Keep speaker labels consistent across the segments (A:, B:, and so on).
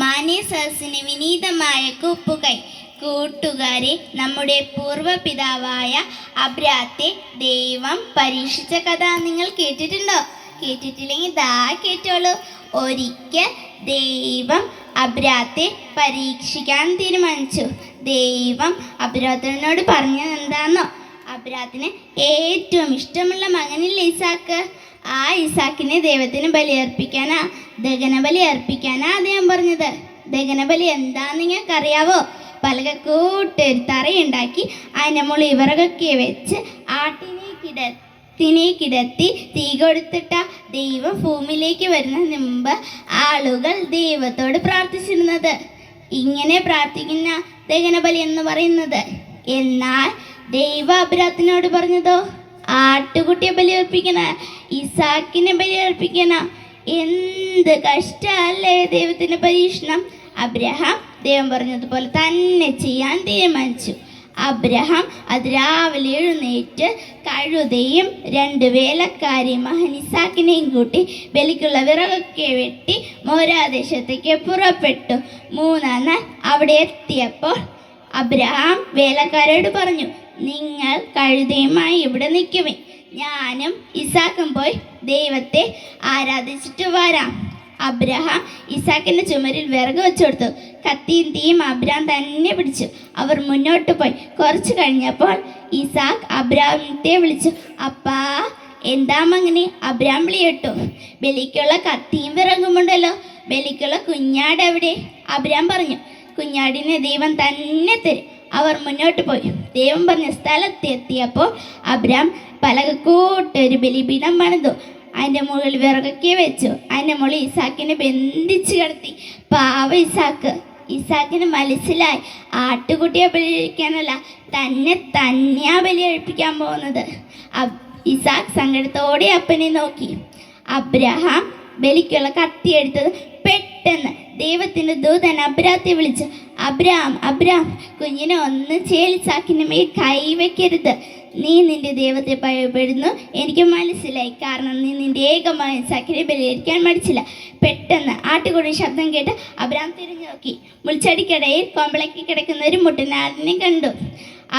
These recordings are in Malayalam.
A: മാന്യ സദസ്സിന് വിനീതമായ കൂപ്പുകൈ. കൂട്ടുകാരെ, നമ്മുടെ പൂർവ്വപിതാവായ അബ്രാത്തെ ദൈവം പരീക്ഷിച്ച കഥ നിങ്ങൾ കേട്ടിട്ടുണ്ടോ? കേട്ടിട്ടില്ലെങ്കിൽ ദാ കേട്ടോളൂ. ഒരിക്കൽ ദൈവം അബ്രാത്തെ പരീക്ഷിക്കാൻ തീരുമാനിച്ചു. ദൈവം അബ്രാത്തിനോട് പറഞ്ഞത് എന്താണെന്നോ? അബ്രാത്തിന് ഏറ്റവും ഇഷ്ടമുള്ള മകനില്ലേ ഇസാക്ക്, ആ ഇസാക്കിനെ ദൈവത്തിന് ബലിയർപ്പിക്കാനാ, ദഹനബലി അർപ്പിക്കാനാ അദ്ദേഹം പറഞ്ഞത്. ദഹനബലി എന്താന്ന് നിങ്ങൾക്കറിയാവോ? പലകൂട്ടൊരു തറയുണ്ടാക്കി അതിൻ്റെ മുകളിൽ വിറകൊക്കെ വെച്ച് ആട്ടിനെ കിടത്തി തീ കൊടുത്തിട്ട ദൈവം ഭൂമിയിലേക്ക് വരുന്നതിന് മുമ്പ് ആളുകൾ ദൈവത്തോട് പ്രാർത്ഥിച്ചിരുന്നത്. ഇങ്ങനെ പ്രാർത്ഥിക്കുന്ന ദഹനബലി എന്ന് പറയുന്നത്. എന്നാൽ ദൈവ അബ്രാത്തിനോട് പറഞ്ഞതോ ആട്ടുകുട്ടിയെ ബലിയർപ്പിക്കണ, ഇസാക്കിനെ ബലിയർപ്പിക്കണ. എന്ത് കഷ്ടല്ലേ ദൈവത്തിൻ്റെ പരീക്ഷണം. അബ്രഹാം ദൈവം പറഞ്ഞതുപോലെ തന്നെ ചെയ്യാൻ തീരുമാനിച്ചു. അബ്രഹാം അതിരാവിലെ എഴുന്നേറ്റ് കഴുതയും 2 വേലക്കാരെയും മകൻ ഇസാക്കിനെയും കൂട്ടി ബലിക്കുള്ള വിറകൊക്കെ വെട്ടി മോരാദേശത്തേക്ക് പുറപ്പെട്ടു. 3-ാം നാൾ അവിടെ എത്തിയപ്പോൾ അബ്രഹാം വേലക്കാരോട് പറഞ്ഞു, നിങ്ങൾ കഴുതയുമായി ഇവിടെ നിൽക്കുമേ, ഞാനും ഇസാക്കും പോയി ദൈവത്തെ ആരാധിച്ചിട്ട് വരാം. അബ്രഹാം ഇസാക്കിൻ്റെ ചുമരിൽ വിറക് വെച്ചു കൊടുത്തു. കത്തിയും തീയും അബ്രഹാം തന്നെ പിടിച്ചു. അവർ മുന്നോട്ട് പോയി. കുറച്ച് കഴിഞ്ഞപ്പോൾ ഇസാക്ക് അബ്രഹാമിനെ വിളിച്ചു. അപ്പാ, എന്താ മകനെ? അബ്രഹാം വിളി കേട്ടു. ബലിക്കുള്ള കത്തിയും വിറകുമുണ്ടല്ലോ, ബലിക്കുള്ള കുഞ്ഞാട് എവിടെ? അബ്രഹാം പറഞ്ഞു, കുഞ്ഞാടിനെ ദൈവം തന്നെ തരും. അവർ മുന്നോട്ട് പോയി. ദൈവം പറഞ്ഞ സ്ഥലത്തെത്തിയപ്പോൾ അബ്രഹാം പലകൂട്ടൊരു ബലിപീഠം പണിതു. അതിൻ്റെ മുകളിൽ വിറകൊക്കെ വെച്ചു. അതിൻ്റെ മുകളിൽ ഇസാക്കിനെ ബന്ധിച്ച് കിടത്തി. പാവ ഇസാക്കിന് മനസ്സിലായി ആട്ടുകുട്ടിയെ ബലിയഴിക്കാനല്ല, തന്നെയാ ബലിയഴിപ്പിക്കാൻ പോകുന്നത്. ഇസാക്ക് സങ്കടത്തോടെ അപ്പനെ നോക്കി. അബ്രഹാം ബലിക്കുള്ള കത്തി എടുത്തത് പെട്ടെന്ന് ദൈവത്തിൻ്റെ ദൂതൻ അബ്രാത്തെ വിളിച്ചു. അബ്രാം, കുഞ്ഞിനെ ഒന്ന് ഇസാക്കിൻ്റെ മേൽ കൈവയ്ക്കരുത്. നീ നിന്റെ ദൈവത്തെ ഭയപ്പെടുന്നു, എനിക്ക് മനസ്സിലായി. കാരണം നീ നിന്റെ ഏകമായ ഇസാക്കിനെ ബലിയർപ്പിക്കാൻ മടിച്ചില്ല. പെട്ടെന്ന് ആട്ടുകുടി ശബ്ദം കേട്ട് അബ്രാം തിരിഞ്ഞു നോക്കി. മുൾച്ചെടിക്കിടയിൽ കൊമ്പളക്കി കിടക്കുന്ന ഒരു മുട്ടനാടിനെ കണ്ടു.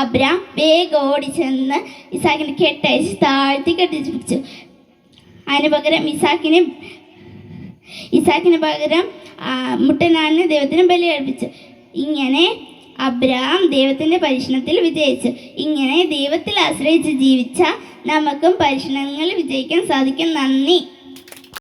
A: അബ്രാം വേഗം ഓടിച്ചെന്ന് ഇസാക്കിനെ കെട്ടയച്ച് താഴ്ത്തി കെട്ടിപ്പിടിച്ചു. അതിന് പകരം ഇസാക്കിന് പകരം മുട്ടനാടിനെ ദൈവത്തിന് ബലിയർപ്പിച്ചു. ഇങ്ങനെ അബ്രഹാം ദൈവത്തിൻ്റെ പരീക്ഷണത്തിൽ വിജയിച്ചു. ഇങ്ങനെ ദൈവത്തിൽ ആശ്രയിച്ച് ജീവിച്ച നമുക്കും പരീക്ഷണങ്ങളിൽ വിജയിക്കാൻ സാധിക്കും. നന്ദി.